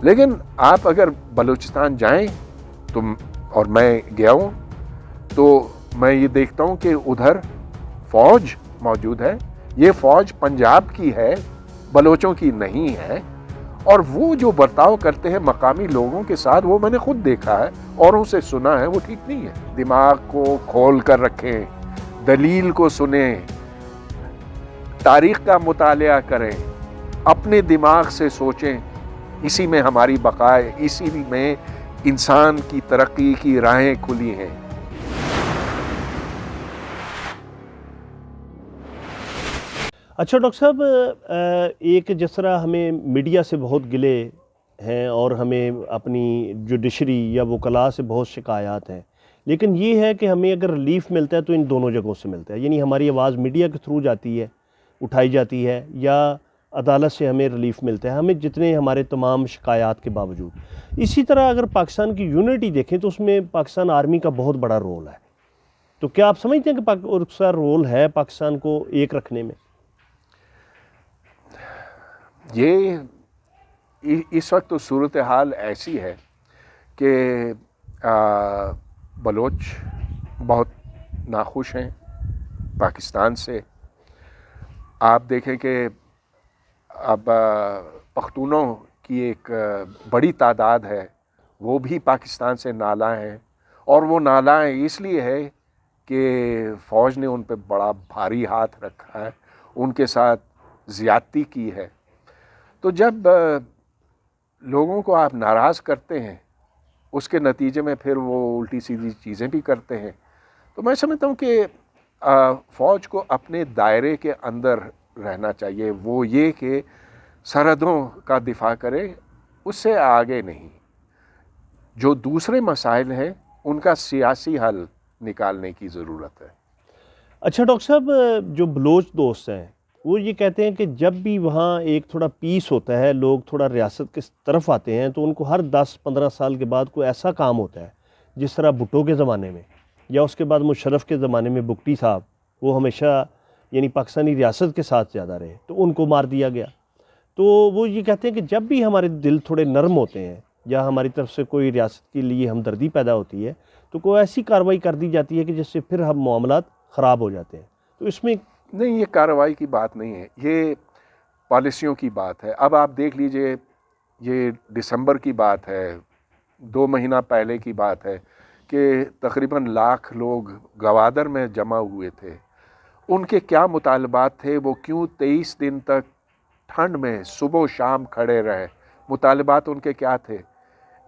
لیکن آپ اگر بلوچستان جائیں تو، اور میں گیا ہوں، تو میں یہ دیکھتا ہوں کہ ادھر فوج موجود ہے. یہ فوج پنجاب کی ہے، بلوچوں کی نہیں ہے. اور وہ جو برتاؤ کرتے ہیں مقامی لوگوں کے ساتھ، وہ میں نے خود دیکھا ہے، اوروں سے سنا ہے، وہ ٹھیک نہیں ہے. دماغ کو کھول کر رکھیں، دلیل کو سنیں، تاریخ کا مطالعہ کریں، اپنے دماغ سے سوچیں. اسی میں ہماری بقا ہے، اسی میں انسان کی ترقی کی راہیں کھلی ہیں. اچھا ڈاکٹر صاحب، ایک جس طرح ہمیں میڈیا سے بہت گلے ہیں اور ہمیں اپنی جوڈیشری یا وکلاء سے بہت شکایات ہیں، لیکن یہ ہے کہ ہمیں اگر ریلیف ملتا ہے تو ان دونوں جگہوں سے ملتا ہے. یعنی ہماری آواز میڈیا کے تھرو جاتی ہے، اٹھائی جاتی ہے، یا عدالت سے ہمیں ریلیف ملتا ہے، ہمیں جتنے ہمارے تمام شکایات کے باوجود. اسی طرح اگر پاکستان کی یونٹی دیکھیں تو اس میں پاکستان آرمی کا بہت بڑا رول ہے. تو کیا آپ سمجھتے ہیں کہ اس کا رول ہے پاکستان کو ایک رکھنے میں؟ یہ اس وقت تو صورتحال ایسی ہے کہ بلوچ بہت ناخوش ہیں پاکستان سے. آپ دیکھیں کہ اب پختونوں کی ایک بڑی تعداد ہے، وہ بھی پاکستان سے نالاں ہیں. اور وہ نالاں اس لیے ہے کہ فوج نے ان پہ بڑا بھاری ہاتھ رکھا ہے، ان کے ساتھ زیادتی کی ہے. تو جب لوگوں کو آپ ناراض کرتے ہیں، اس کے نتیجے میں پھر وہ الٹی سیدھی چیزیں بھی کرتے ہیں. تو میں سمجھتا ہوں کہ فوج کو اپنے دائرے کے اندر رہنا چاہیے. وہ یہ کہ سرحدوں کا دفاع کرے، اس سے آگے نہیں. جو دوسرے مسائل ہیں ان کا سیاسی حل نکالنے کی ضرورت ہے. اچھا ڈاکٹر صاحب، جو بلوچ دوست ہیں وہ یہ کہتے ہیں کہ جب بھی وہاں ایک تھوڑا پیس ہوتا ہے، لوگ تھوڑا ریاست کی طرف آتے ہیں، تو ان کو ہر 10-15 سال کے بعد کوئی ایسا کام ہوتا ہے، جس طرح بھٹو کے زمانے میں یا اس کے بعد مشرف کے زمانے میں بگٹی صاحب، وہ ہمیشہ یعنی پاکستانی ریاست کے ساتھ زیادہ رہے، تو ان کو مار دیا گیا. تو وہ یہ کہتے ہیں کہ جب بھی ہمارے دل تھوڑے نرم ہوتے ہیں یا ہماری طرف سے کوئی ریاست کے لیے ہمدردی پیدا ہوتی ہے، تو کوئی ایسی کارروائی کر دی جاتی ہے کہ جس سے پھر ہم معاملات خراب ہو جاتے ہیں. تو اس میں نہیں، یہ کارروائی کی بات نہیں ہے، یہ پالیسیوں کی بات ہے. اب آپ دیکھ لیجئے، یہ دسمبر کی بات ہے، 2 مہینہ پہلے کی بات ہے کہ تقریباً 1,00,000 لوگ گوادر میں جمع ہوئے تھے. ان کے کیا مطالبات تھے؟ وہ کیوں 23 دن تک ٹھنڈ میں صبح و شام کھڑے رہے؟ مطالبات ان کے کیا تھے؟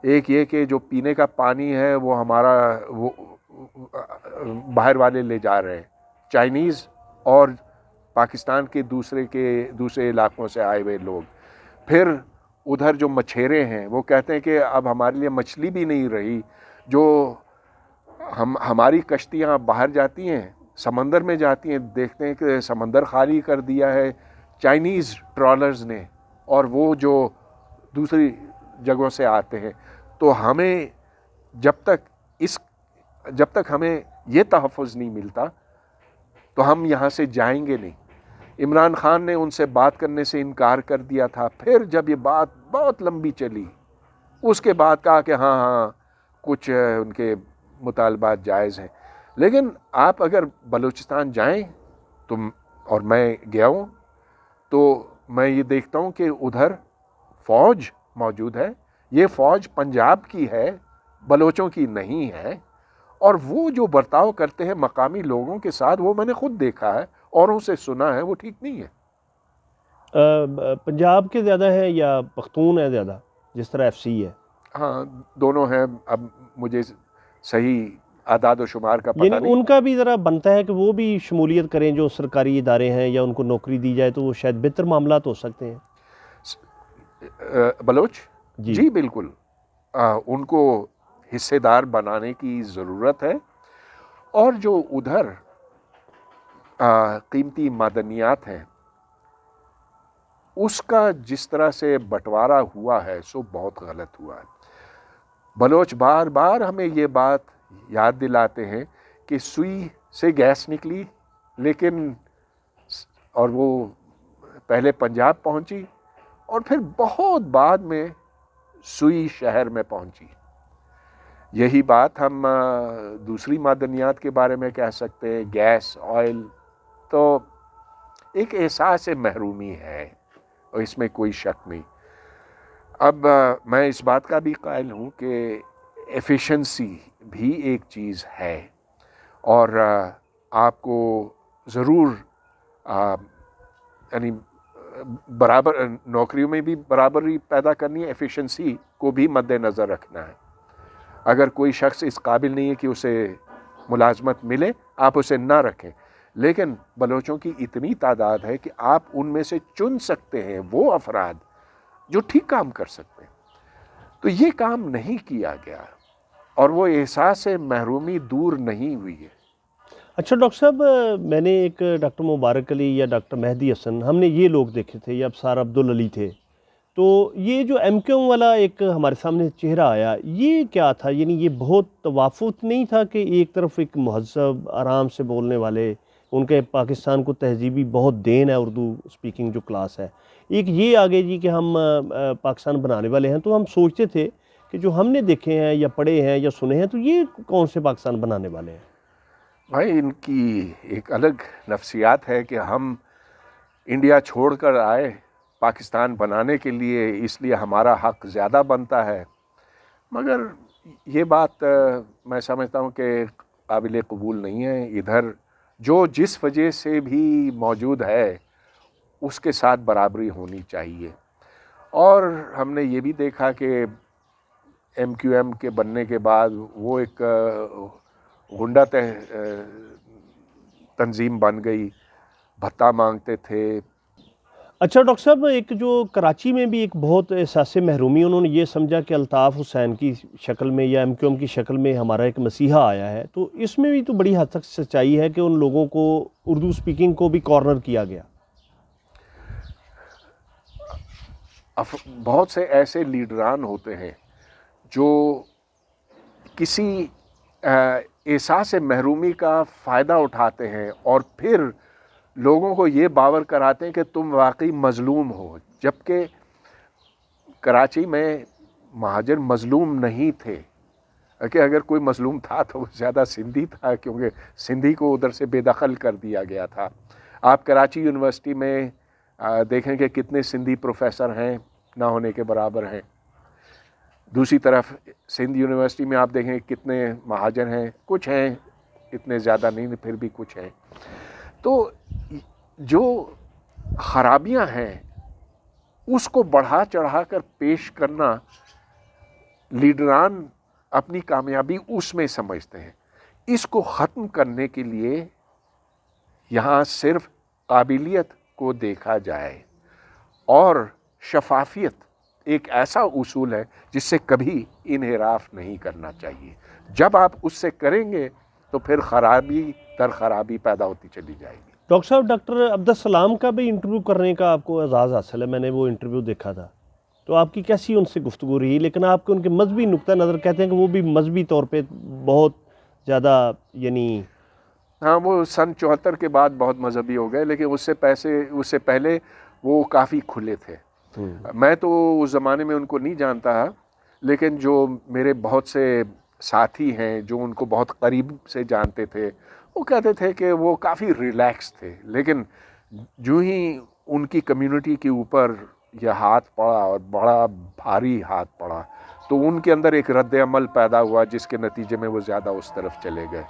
ایک یہ کہ جو پینے کا پانی ہے وہ ہمارا وہ باہر والے لے جا رہے ہیں، چائنیز اور پاکستان کے دوسرے علاقوں سے آئے ہوئے لوگ. پھر ادھر جو مچھیرے ہیں وہ کہتے ہیں کہ اب ہمارے لیے مچھلی بھی نہیں رہی. جو ہماری کشتیاں باہر جاتی ہیں، سمندر میں جاتی ہیں، دیکھتے ہیں کہ سمندر خالی کر دیا ہے چائنیز ٹرالرز نے، اور وہ جو دوسری جگہوں سے آتے ہیں. تو ہمیں جب تک ہمیں یہ تحفظ نہیں ملتا تو ہم یہاں سے جائیں گے نہیں. عمران خان نے ان سے بات کرنے سے انکار کر دیا تھا. پھر جب یہ بات بہت لمبی چلی، اس کے بعد کہا کہ ہاں کچھ ان کے مطالبات جائز ہیں. لیکن آپ اگر بلوچستان جائیں تو، اور میں گیا ہوں، تو میں یہ دیکھتا ہوں کہ ادھر فوج موجود ہے. یہ فوج پنجاب کی ہے، بلوچوں کی نہیں ہے. اور وہ جو برتاؤ کرتے ہیں مقامی لوگوں کے ساتھ، وہ میں نے خود دیکھا ہے، اوروں سے سنا ہے، وہ ٹھیک نہیں ہے. پنجاب کے زیادہ ہیں یا پختون ہے زیادہ، جس طرح FCC ہے؟ ہاں، دونوں ہیں. اب مجھے صحیح اعداد و شمار کا یعنی پتہ نہیں. ان کا بھی ذرا بنتا ہے کہ وہ بھی شمولیت کریں، جو سرکاری ادارے ہیں، یا ان کو نوکری دی جائے تو وہ شاید بہتر معاملات ہو سکتے ہیں. بلوچ جی بالکل، ان کو حصے دار بنانے کی ضرورت ہے. اور جو ادھر قیمتی معدنیات ہیں، اس کا جس طرح سے بٹوارا ہوا ہے سو بہت غلط ہوا ہے. بلوچ بار بار ہمیں یہ بات یاد دلاتے ہیں کہ سوئی سے گیس نکلی، لیکن اور وہ پہلے پنجاب پہنچی، اور پھر بہت بعد میں سوئی شہر میں پہنچی. یہی بات ہم دوسری معدنیات کے بارے میں کہہ سکتے ہیں، گیس، آئل. تو ایک احساس محرومی ہے اور اس میں کوئی شک نہیں. اب میں اس بات کا بھی قائل ہوں کہ ایفیشنسی بھی ایک چیز ہے، اور آپ کو ضرور یعنی برابر نوکریوں میں بھی برابری پیدا کرنی ہے، ایفیشنسی کو بھی مد نظر رکھنا ہے. اگر کوئی شخص اس قابل نہیں ہے کہ اسے ملازمت ملے، آپ اسے نہ رکھیں. لیکن بلوچوں کی اتنی تعداد ہے کہ آپ ان میں سے چن سکتے ہیں وہ افراد جو ٹھیک کام کر سکتے ہیں. تو یہ کام نہیں کیا گیا اور وہ احساس محرومی دور نہیں ہوئی ہے. اچھا ڈاکٹر صاحب، میں نے ایک ڈاکٹر مبارک علی یا ڈاکٹر مہدی حسن، ہم نے یہ لوگ دیکھے تھے، یا ابصار عبدالعلی تھے. تو یہ جو ایم کیو ایم والا ایک ہمارے سامنے چہرہ آیا، یہ کیا تھا؟ یعنی یہ بہت توافق نہیں تھا کہ ایک طرف ایک مہذب آرام سے بولنے والے، ان کے پاکستان کو تہذیبی بہت دین ہے، اردو سپیکنگ جو کلاس ہے، ایک یہ آگے جی کہ ہم پاکستان بنانے والے ہیں. تو ہم سوچتے تھے کہ جو ہم نے دیکھے ہیں یا پڑھے ہیں یا سنے ہیں، تو یہ کون سے پاکستان بنانے والے ہیں؟ بھائی ان کی ایک الگ نفسیات ہے کہ ہم انڈیا چھوڑ کر آئے پاکستان بنانے کے لیے، اس لیے ہمارا حق زیادہ بنتا ہے. مگر یہ بات میں سمجھتا ہوں کہ قابل قبول نہیں ہے. ادھر جو جس وجہ سے بھی موجود ہے اس کے ساتھ برابری ہونی چاہیے. اور ہم نے یہ بھی دیکھا کہ ایم کیو ایم کے بننے کے بعد وہ ایک غنڈہ تنظیم بن گئی، بھتہ مانگتے تھے. اچھا ڈاکٹر صاحب، ایک جو کراچی میں بھی ایک بہت احساس محرومی، انہوں نے یہ سمجھا کہ الطاف حسین کی شکل میں یا ایم کیو ایم کی شکل میں ہمارا ایک مسیحا آیا ہے. تو اس میں بھی تو بڑی حد تک سچائی ہے کہ ان لوگوں کو اردو سپیکنگ کو بھی کارنر کیا گیا. بہت سے ایسے لیڈران ہوتے ہیں جو کسی احساس محرومی کا فائدہ اٹھاتے ہیں اور پھر لوگوں کو یہ باور کراتے ہیں کہ تم واقعی مظلوم ہو، جبکہ کراچی میں مہاجر مظلوم نہیں تھے. کہ اگر کوئی مظلوم تھا تو زیادہ سندھی تھا، کیونکہ سندھی کو ادھر سے بے دخل کر دیا گیا تھا. آپ کراچی یونیورسٹی میں دیکھیں کہ کتنے سندھی پروفیسر ہیں، نہ ہونے کے برابر ہیں. دوسری طرف سندھ یونیورسٹی میں آپ دیکھیں کتنے مہاجر ہیں، کچھ ہیں، اتنے زیادہ نہیں، پھر بھی کچھ ہیں. تو جو خرابیاں ہیں اس کو بڑھا چڑھا کر پیش کرنا، لیڈران اپنی کامیابی اس میں سمجھتے ہیں. اس کو ختم کرنے کے لیے یہاں صرف قابلیت کو دیکھا جائے، اور شفافیت ایک ایسا اصول ہے جس سے کبھی انحراف نہیں کرنا چاہیے. جب آپ اس سے کریں گے تو پھر خرابی در خرابی پیدا ہوتی چلی جائے گی. ڈاکٹر صاحب، ڈاکٹر عبدالسلام کا بھی انٹرویو کرنے کا آپ کو اعزاز حاصل ہے، میں نے وہ انٹرویو دیکھا تھا. تو آپ کی کیسی ان سے گفتگو رہی؟ لیکن آپ کے ان کے مذہبی نقطہ نظر کہتے ہیں کہ وہ بھی مذہبی طور پہ بہت زیادہ، یعنی ہاں وہ سن 74 کے بعد بہت مذہبی ہو گئے، لیکن اس سے پہلے وہ کافی کھلے تھے. میں تو اس زمانے میں ان کو نہیں جانتا، لیکن جو میرے بہت سے ساتھی ہیں جو ان کو بہت قریب سے جانتے تھے، وہ کہتے تھے کہ وہ کافی ریلیکس تھے. لیکن جو ہی ان کی کمیونٹی کے اوپر یہ ہاتھ پڑا اور بڑا بھاری ہاتھ پڑا تو ان کے اندر ایک رد عمل پیدا ہوا، جس کے نتیجے میں وہ زیادہ اس طرف چلے گئے.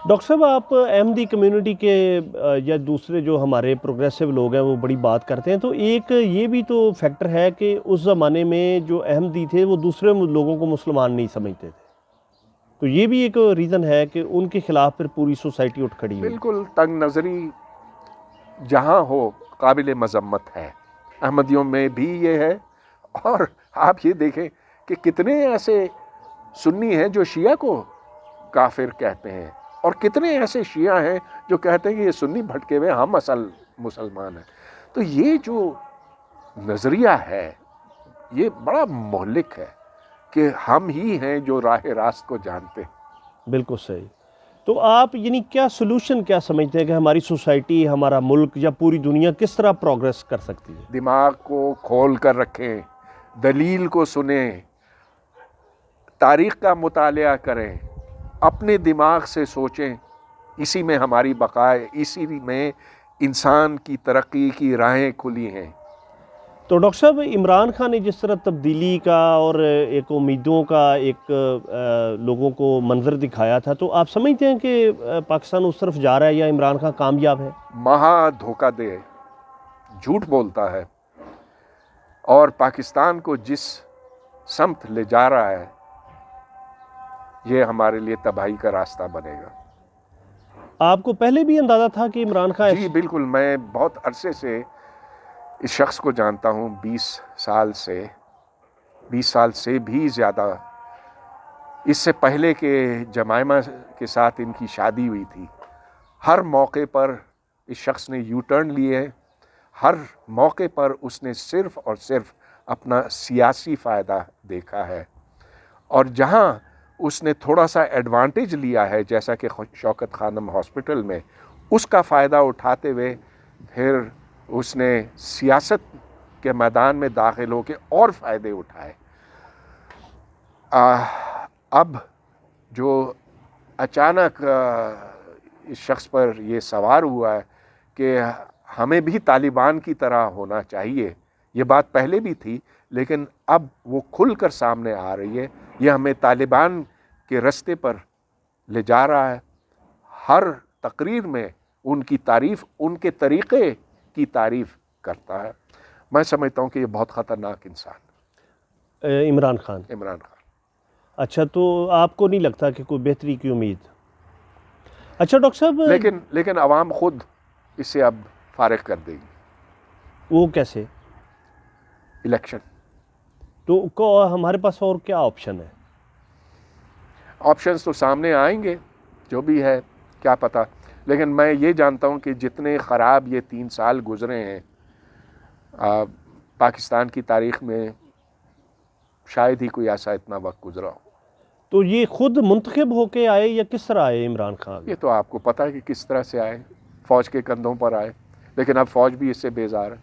ڈاکٹر صاحب، آپ احمدی کمیونٹی کے یا دوسرے جو ہمارے پروگریسو لوگ ہیں وہ بڑی بات کرتے ہیں، تو ایک یہ بھی تو فیکٹر ہے کہ اس زمانے میں جو احمدی تھے وہ دوسرے لوگوں کو مسلمان نہیں سمجھتے تھے. تو یہ بھی ایک ریزن ہے کہ ان کے خلاف پھر پوری سوسائٹی اٹھ کھڑی ہوئی. بالکل، تنگ نظری جہاں ہو قابل مذمت ہے. احمدیوں میں بھی یہ ہے. اور آپ یہ دیکھیں کہ کتنے ایسے سنی ہیں جو شیعہ کو کافر کہتے ہیں، اور کتنے ایسے شیعہ ہیں جو کہتے ہیں کہ یہ سنی بھٹکے ہوئے، ہم اصل مسلمان ہیں. تو یہ جو نظریہ ہے یہ بڑا مہلک ہے کہ ہم ہی ہیں جو راہ راست کو جانتے ہیں. بالکل صحیح. تو آپ یعنی کیا سلوشن کیا سمجھتے ہیں کہ ہماری سوسائٹی، ہمارا ملک یا پوری دنیا کس طرح پروگریس کر سکتی ہے؟ دماغ کو کھول کر رکھیں، دلیل کو سنیں، تاریخ کا مطالعہ کریں، اپنے دماغ سے سوچیں، اسی میں ہماری بقا ہے، اسی میں انسان کی ترقی کی راہیں کھلی ہیں۔ تو ڈاکٹر صاحب، عمران خان نے جس طرح تبدیلی کا اور ایک امیدوں کا ایک لوگوں کو منظر دکھایا تھا، تو آپ سمجھتے ہیں کہ پاکستان اس طرف جا رہا ہے یا عمران خان کامیاب ہے؟ مہا دھوکہ دے، جھوٹ بولتا ہے، اور پاکستان کو جس سمت لے جا رہا ہے یہ ہمارے لیے تباہی کا راستہ بنے گا۔ آپ کو پہلے بھی اندازہ تھا کہ عمران خان جی بالکل، میں بہت عرصے سے اس شخص کو جانتا ہوں، 20 سال سے بھی زیادہ۔ اس سے پہلے کہ جمائمہ کے ساتھ ان کی شادی ہوئی تھی، ہر موقع پر اس شخص نے یو ٹرن لیے، ہر موقع پر اس نے صرف اور صرف اپنا سیاسی فائدہ دیکھا ہے، اور جہاں اس نے تھوڑا سا ایڈوانٹیج لیا ہے، جیسا کہ شوکت خانم ہاسپٹل میں، اس کا فائدہ اٹھاتے ہوئے پھر اس نے سیاست کے میدان میں داخل ہو کے اور فائدے اٹھائے۔ اب جو اچانک اس شخص پر یہ سوار ہوا ہے کہ ہمیں بھی طالبان کی طرح ہونا چاہیے، یہ بات پہلے بھی تھی لیکن اب وہ کھل کر سامنے آ رہی ہے، یہ ہمیں طالبان کے رستے پر لے جا رہا ہے۔ ہر تقریر میں ان کی تعریف، ان کے طریقے کی تعریف کرتا ہے۔ میں سمجھتا ہوں کہ یہ بہت خطرناک انسان عمران خان۔ اچھا، تو آپ کو نہیں لگتا کہ کوئی بہتری کی امید؟ اچھا ڈاکٹر صاحب، لیکن عوام خود اسے اب فارغ کر دے گی۔ وہ کیسے؟ الیکشن۔ تو ہمارے پاس اور کیا آپشن ہے؟ آپشنز تو سامنے آئیں گے، جو بھی ہے کیا پتہ، لیکن میں یہ جانتا ہوں کہ جتنے خراب یہ 3 سال گزرے ہیں پاکستان کی تاریخ میں، شاید ہی کوئی ایسا اتنا وقت گزرا ہو۔ تو یہ خود منتخب ہو کے آئے یا کس طرح آئے عمران خان؟ یہ تو آپ کو پتہ ہے کہ کس طرح سے آئے، فوج کے کندھوں پر آئے، لیکن اب فوج بھی اس سے بیزار ہے۔